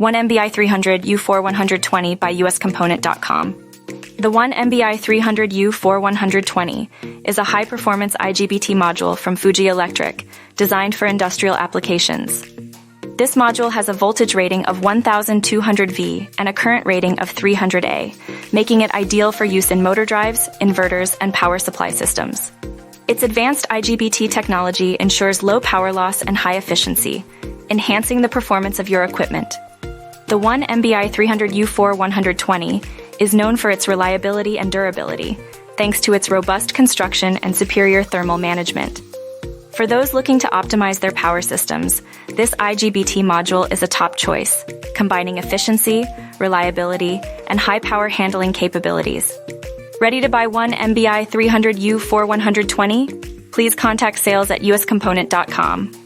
1MBI300U4 120 by uscomponent.com. The 1MBI300U4 120 is a high-performance IGBT module from Fuji Electric, designed for industrial applications. This module has a voltage rating of 1200 V and a current rating of 300 A, making it ideal for use in motor drives, inverters, and power supply systems. Its advanced IGBT technology ensures low power loss and high efficiency, enhancing the performance of your equipment. The 1MBI300U4 120 is known for its reliability and durability, thanks to its robust construction and superior thermal management. For those looking to optimize their power systems, this IGBT module is a top choice, combining efficiency, reliability, and high power handling capabilities. Ready to buy 1MBI300U4 120? Please contact sales at uscomponent.com.